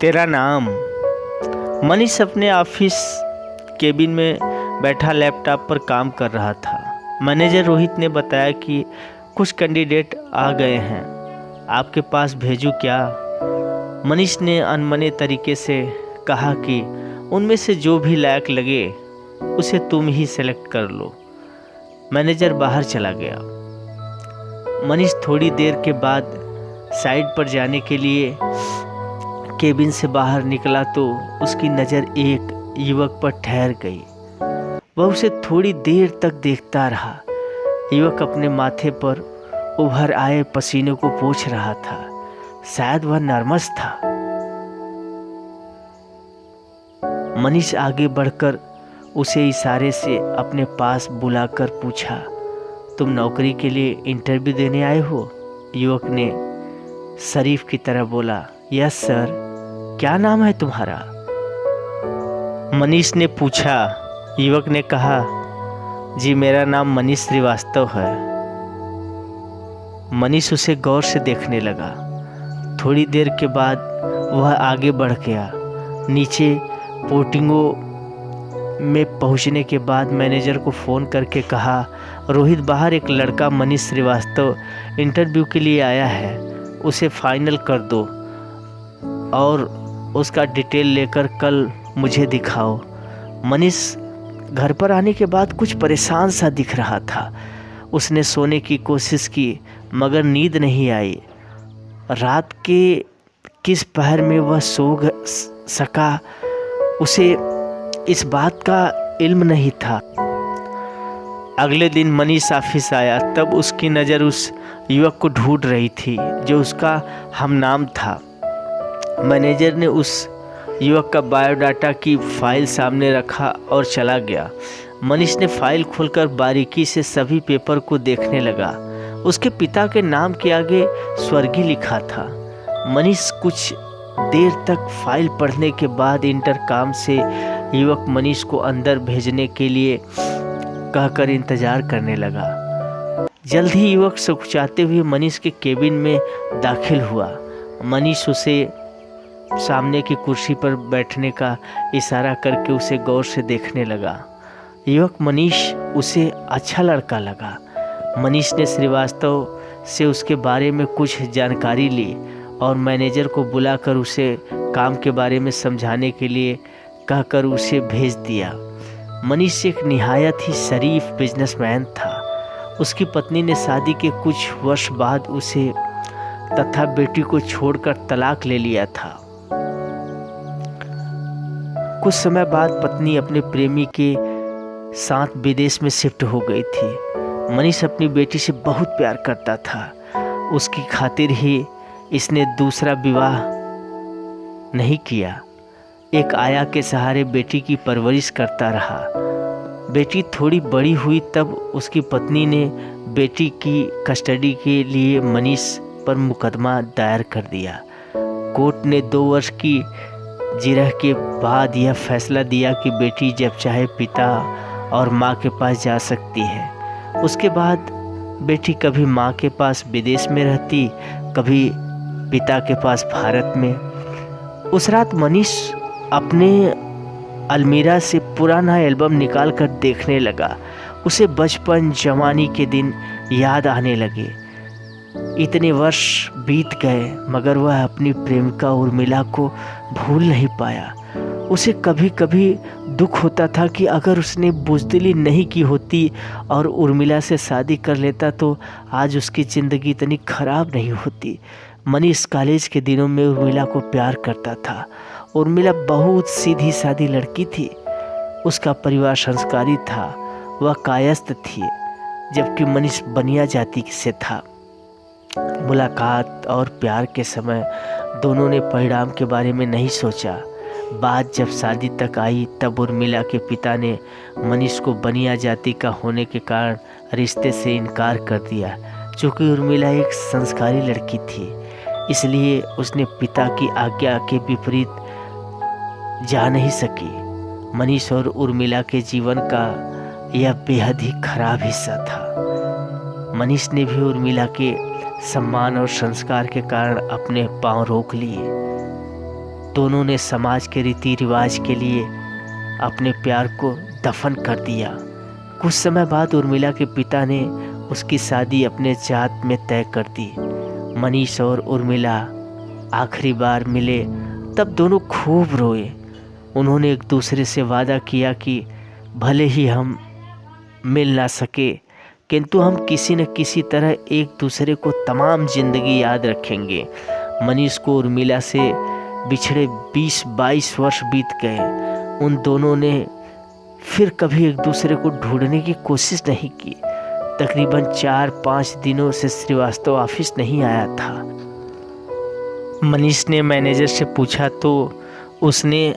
तेरा नाम। मनीष अपने ऑफिस केबिन में बैठा लैपटॉप पर काम कर रहा था। मैनेजर रोहित ने बताया कि कुछ कैंडिडेट आ गए हैं, आपके पास भेजूं क्या? मनीष ने अनमने तरीके से कहा कि उनमें से जो भी लायक लगे उसे तुम ही सेलेक्ट कर लो। मैनेजर बाहर चला गया। मनीष थोड़ी देर के बाद साइड पर जाने के लिए केबिन से बाहर निकला तो उसकी नज़र एक युवक पर ठहर गई। वह उसे थोड़ी देर तक देखता रहा। युवक अपने माथे पर उभर आए पसीने को पोंछ रहा था। शायद वह नर्वस था। मनीष आगे बढ़कर उसे इशारे से अपने पास बुलाकर पूछा, तुम नौकरी के लिए इंटरव्यू देने आए हो? युवक ने शरीफ की तरह बोला, यस सर। क्या नाम है तुम्हारा? मनीष ने पूछा। युवक ने कहा, जी मेरा नाम मनीष श्रीवास्तव है। मनीष उसे गौर से देखने लगा। थोड़ी देर के बाद वह आगे बढ़ गया। नीचे पोर्टिंगो में पहुंचने के बाद मैनेजर को फ़ोन करके कहा, रोहित बाहर एक लड़का मनीष श्रीवास्तव इंटरव्यू के लिए आया है, उसे फाइनल कर दो और उसका डिटेल लेकर कल मुझे दिखाओ। मनीष घर पर आने के बाद कुछ परेशान सा दिख रहा था। उसने सोने की कोशिश की मगर नींद नहीं आई। रात के किस पहर में वह सो सका उसे इस बात का इल्म नहीं था। अगले दिन मनीष ऑफिस आया तब उसकी नज़र उस युवक को ढूंढ रही थी जो उसका हमनाम था। मैनेजर ने उस युवक का बायोडाटा की फाइल सामने रखा और चला गया। मनीष ने फाइल खोलकर बारीकी से सभी पेपर को देखने लगा। उसके पिता के नाम के आगे स्वर्गीय लिखा था। मनीष कुछ देर तक फाइल पढ़ने के बाद इंटरकॉम से युवक मनीष को अंदर भेजने के लिए कहकर इंतजार करने लगा। जल्द ही युवक सुखचाते हुए मनीष के केबिन में दाखिल हुआ। मनीष उसे सामने की कुर्सी पर बैठने का इशारा करके उसे गौर से देखने लगा। युवक मनीष उसे अच्छा लड़का लगा। मनीष ने श्रीवास्तव से उसके बारे में कुछ जानकारी ली और मैनेजर को बुलाकर उसे काम के बारे में समझाने के लिए कहकर उसे भेज दिया। मनीष एक निहायत ही शरीफ बिजनेसमैन था। उसकी पत्नी ने शादी के कुछ वर्ष बाद उसे तथा बेटी को छोड़कर तलाक ले लिया था। कुछ समय बाद पत्नी अपने प्रेमी के साथ विदेश में शिफ्ट हो गई थी। मनीष अपनी बेटी से बहुत प्यार करता था। उसकी खातिर ही इसने दूसरा विवाह नहीं किया। एक आया के सहारे बेटी की परवरिश करता रहा। बेटी थोड़ी बड़ी हुई तब उसकी पत्नी ने बेटी की कस्टडी के लिए मनीष पर मुकदमा दायर कर दिया। कोर्ट ने 2 वर्ष की जिरह के बाद यह फैसला दिया कि बेटी जब चाहे पिता और माँ के पास जा सकती है। उसके बाद बेटी कभी माँ के पास विदेश में रहती, कभी पिता के पास भारत में। उस रात मनीष अपने अलमीरा से पुराना एल्बम निकाल कर देखने लगा। उसे बचपन जवानी के दिन याद आने लगे। इतने वर्ष बीत गए मगर वह अपनी प्रेमिका उर्मिला को भूल नहीं पाया। उसे कभी कभी दुख होता था कि अगर उसने बुज़दिली नहीं की होती और उर्मिला से शादी कर लेता तो आज उसकी ज़िंदगी इतनी ख़राब नहीं होती। मनीष कॉलेज के दिनों में उर्मिला को प्यार करता था। उर्मिला बहुत सीधी सादी लड़की थी। उसका परिवार संस्कारी था, वह कायस्थ थी, जबकि मनीष बनिया जाति से था। मुलाकात और प्यार के समय दोनों ने परिणाम के बारे में नहीं सोचा। बात जब शादी तक आई तब उर्मिला के पिता ने मनीष को बनिया जाति का होने के कारण रिश्ते से इनकार कर दिया। चूँकि उर्मिला एक संस्कारी लड़की थी इसलिए उसने पिता की आज्ञा के विपरीत जा नहीं सकी। मनीष और उर्मिला के जीवन का यह बेहद ही खराब हिस्सा था। मनीष ने भी उर्मिला के सम्मान और संस्कार के कारण अपने पांव रोक लिए। दोनों ने समाज के रीति रिवाज के लिए अपने प्यार को दफन कर दिया। कुछ समय बाद उर्मिला के पिता ने उसकी शादी अपने जात में तय कर दी। मनीष और उर्मिला आखिरी बार मिले तब दोनों खूब रोए। उन्होंने एक दूसरे से वादा किया कि भले ही हम मिल ना सके किंतु हम किसी न किसी तरह एक दूसरे को तमाम जिंदगी याद रखेंगे। मनीष को उर्मिला से बिछड़े 20-22 वर्ष बीत गए। उन दोनों ने फिर कभी एक दूसरे को ढूंढने की कोशिश नहीं की। तकरीबन 4-5 दिनों से श्रीवास्तव ऑफिस नहीं आया था। मनीष ने मैनेजर से पूछा तो उसने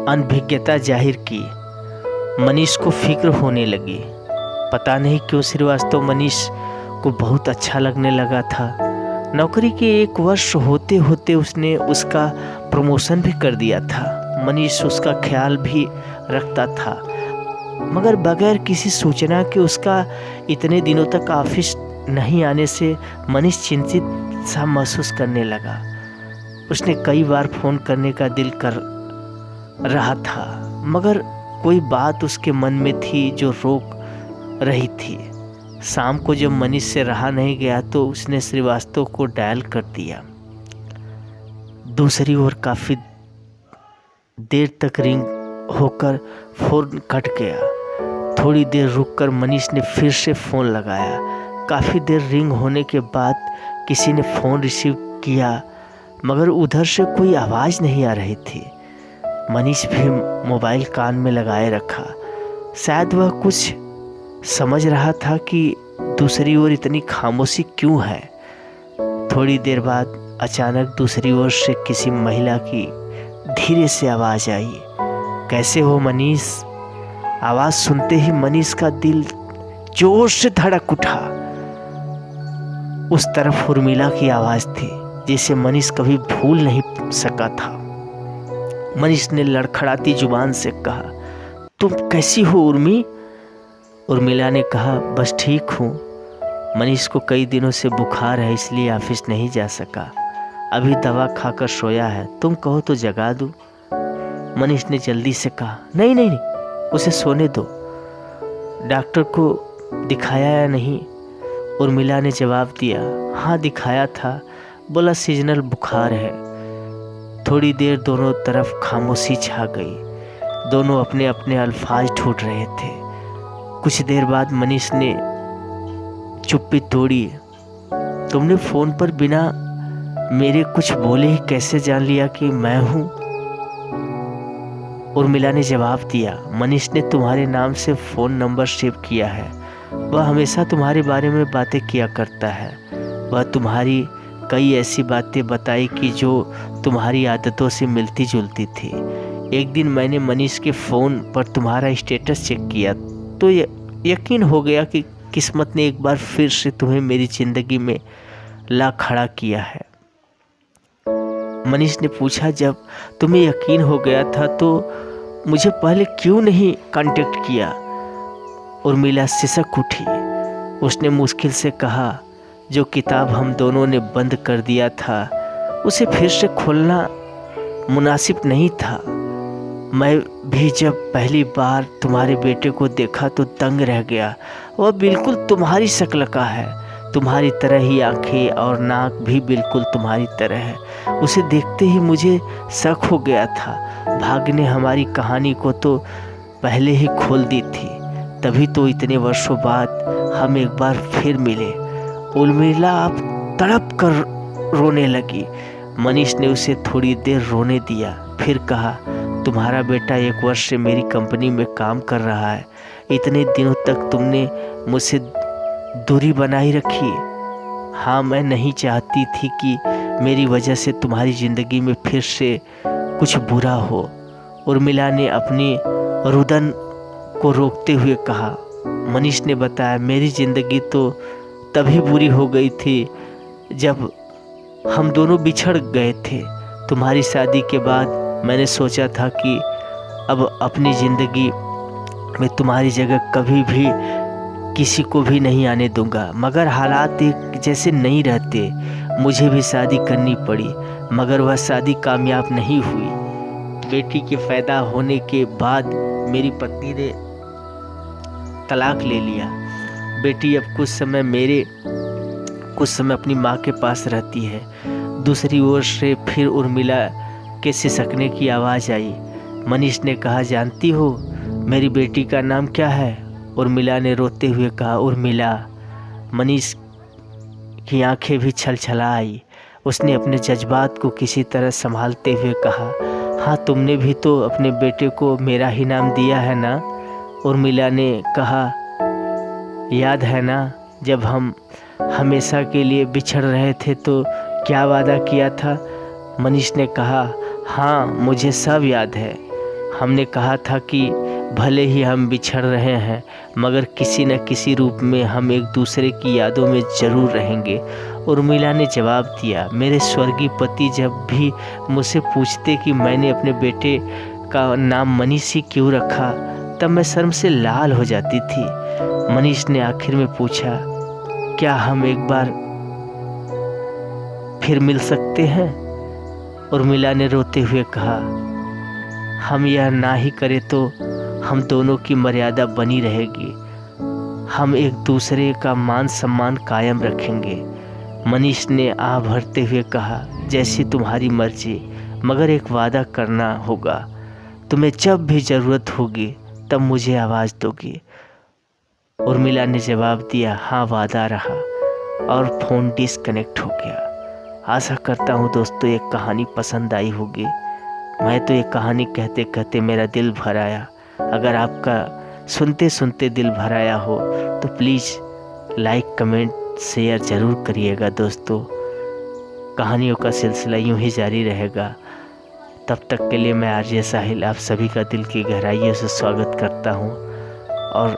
अनभिज्ञता जाहिर की। मनीष को फिक्र होने लगी। पता नहीं क्यों श्रीवास्तव मनीष को बहुत अच्छा लगने लगा था। नौकरी के 1 वर्ष होते होते उसने उसका प्रमोशन भी कर दिया था। मनीष उसका ख्याल भी रखता था, मगर बगैर किसी सूचना के उसका इतने दिनों तक ऑफिस नहीं आने से मनीष चिंतित सा महसूस करने लगा। उसने कई बार फ़ोन करने का दिल कर रहा था, मगर कोई बात उसके मन में थी जो रोक रही थी। शाम को जब मनीष से रहा नहीं गया तो उसने श्रीवास्तव को डायल कर दिया। दूसरी ओर काफ़ी देर तक रिंग होकर फ़ोन कट गया। थोड़ी देर रुककर मनीष ने फिर से फ़ोन लगाया। काफ़ी देर रिंग होने के बाद किसी ने फ़ोन रिसीव किया, मगर उधर से कोई आवाज़ नहीं आ रही थी। मनीष भी मोबाइल कान में लगाए रखा। शायद वह कुछ समझ रहा था कि दूसरी ओर इतनी खामोशी क्यों है। थोड़ी देर बाद अचानक दूसरी ओर से किसी महिला की धीरे से आवाज़ आई, कैसे हो मनीष? आवाज़ सुनते ही मनीष का दिल जोर से धड़क उठा। उस तरफ उर्मिला की आवाज़ थी जिसे मनीष कभी भूल नहीं सका था। मनीष ने लड़खड़ाती जुबान से कहा, तुम कैसी हो उर्मी? उर्मिला ने कहा, बस ठीक हूँ। मनीष को कई दिनों से बुखार है इसलिए ऑफिस नहीं जा सका। अभी दवा खाकर सोया है, तुम कहो तो जगा दूँ? मनीष ने जल्दी से कहा, नहीं नहीं नहीं, उसे सोने दो। डॉक्टर को दिखाया या नहीं? उर्मिला ने जवाब दिया, हाँ दिखाया था, बोला सीजनल बुखार है। थोड़ी देर दोनों तरफ खामोशी छा गई। दोनों अपने अपने अल्फाज ढूंढ रहे थे। कुछ देर बाद मनीष ने चुप्पी तोड़ी, तुमने फ़ोन पर बिना मेरे कुछ बोले ही कैसे जान लिया कि मैं हूँ? उर्मिला ने जवाब दिया, मनीष ने तुम्हारे नाम से फ़ोन नंबर सेव किया है। वह हमेशा तुम्हारे बारे में बातें किया करता है। वह तुम्हारी कई ऐसी बातें बताई कि जो तुम्हारी आदतों से मिलती जुलती थी। एक दिन मैंने मनीष के फ़ोन पर तुम्हारा स्टेटस चेक किया तो यकीन हो गया कि किस्मत ने एक बार फिर से तुम्हें मेरी ज़िंदगी में ला खड़ा किया है। मनीष ने पूछा, जब तुम्हें यकीन हो गया था तो मुझे पहले क्यों नहीं कांटेक्ट किया? उर्मिला सिसक उठी। उसने मुश्किल से कहा, जो किताब हम दोनों ने बंद कर दिया था उसे फिर से खोलना मुनासिब नहीं था। मैं भी जब पहली बार तुम्हारे बेटे को देखा तो दंग रह गया। वह बिल्कुल तुम्हारी शक्ल का है, तुम्हारी तरह ही आंखें और नाक भी बिल्कुल तुम्हारी तरह है। उसे देखते ही मुझे शक हो गया था। भाग्य ने हमारी कहानी को तो पहले ही खोल दी थी, तभी तो इतने वर्षों बाद हम एक बार फिर मिले। उर्मिला अब तड़प कर रोने लगी। मनीष ने उसे थोड़ी देर रोने दिया, फिर कहा, तुम्हारा बेटा 1 वर्ष से मेरी कंपनी में काम कर रहा है। इतने दिनों तक तुमने मुझसे दूरी बनाई रखी। हाँ, मैं नहीं चाहती थी कि मेरी वजह से तुम्हारी ज़िंदगी में फिर से कुछ बुरा हो। उर्मिला ने अपनी रुदन को रोकते हुए कहा। मनीष ने बताया, मेरी ज़िंदगी तो तभी बुरी हो गई थी जब हम दोनों बिछड़ गए थे। तुम्हारी शादी के बाद मैंने सोचा था कि अब अपनी ज़िंदगी में तुम्हारी जगह कभी भी किसी को भी नहीं आने दूंगा, मगर हालात एक जैसे नहीं रहते। मुझे भी शादी करनी पड़ी। मगर वह शादी कामयाब नहीं हुई। बेटी के पैदा होने के बाद मेरी पत्नी ने तलाक ले लिया। बेटी अब कुछ समय अपनी माँ के पास रहती है। दूसरी ओर से फिर उर्मिला के सिसकने की आवाज़ आई। मनीष ने कहा, जानती हो मेरी बेटी का नाम क्या है? उर्मिला ने रोते हुए कहा, उर्मिला। मनीष की आंखें भी छलछला आई। उसने अपने जज्बात को किसी तरह संभालते हुए कहा, हाँ, तुमने भी तो अपने बेटे को मेरा ही नाम दिया है ना? उर्मिला ने कहा, याद है ना जब हम हमेशा के लिए बिछड़ रहे थे तो क्या वादा किया था? मनीष ने कहा, हाँ, मुझे सब याद है। हमने कहा था कि भले ही हम बिछड़ रहे हैं मगर किसी न किसी रूप में हम एक दूसरे की यादों में ज़रूर रहेंगे। उर्मिला ने जवाब दिया, मेरे स्वर्गीय पति जब भी मुझसे पूछते कि मैंने अपने बेटे का नाम मनीष ही क्यों रखा, तब मैं शर्म से लाल हो जाती थी। मनीष ने आखिर में पूछा, क्या हम एक बार फिर मिल सकते हैं? उर्मिला ने रोते हुए कहा, हम यह ना ही करें तो हम दोनों की मर्यादा बनी रहेगी। हम एक दूसरे का मान सम्मान कायम रखेंगे। मनीष ने आह भरते हुए कहा, जैसी तुम्हारी मर्जी, मगर एक वादा करना होगा। तुम्हें जब भी ज़रूरत होगी तब मुझे आवाज़ दोगी। उर्मिला ने जवाब दिया, हाँ, वादा रहा। और फ़ोन डिस्कनेक्ट हो गया। आशा करता हूँ दोस्तों ये कहानी पसंद आई होगी। मैं तो ये कहानी कहते कहते मेरा दिल भर आया। अगर आपका सुनते सुनते दिल भर आया हो तो प्लीज़ लाइक, कमेंट, शेयर ज़रूर करिएगा दोस्तों। कहानियों का सिलसिला यूं ही जारी रहेगा। तब तक के लिए मैं आरजे साहिल आप सभी का दिल की गहराइयों से स्वागत करता हूं और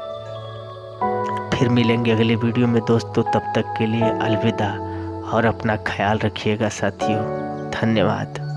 फिर मिलेंगे अगले वीडियो में दोस्तों। तब तक के लिए अलविदा और अपना ख्याल रखिएगा साथियों। धन्यवाद।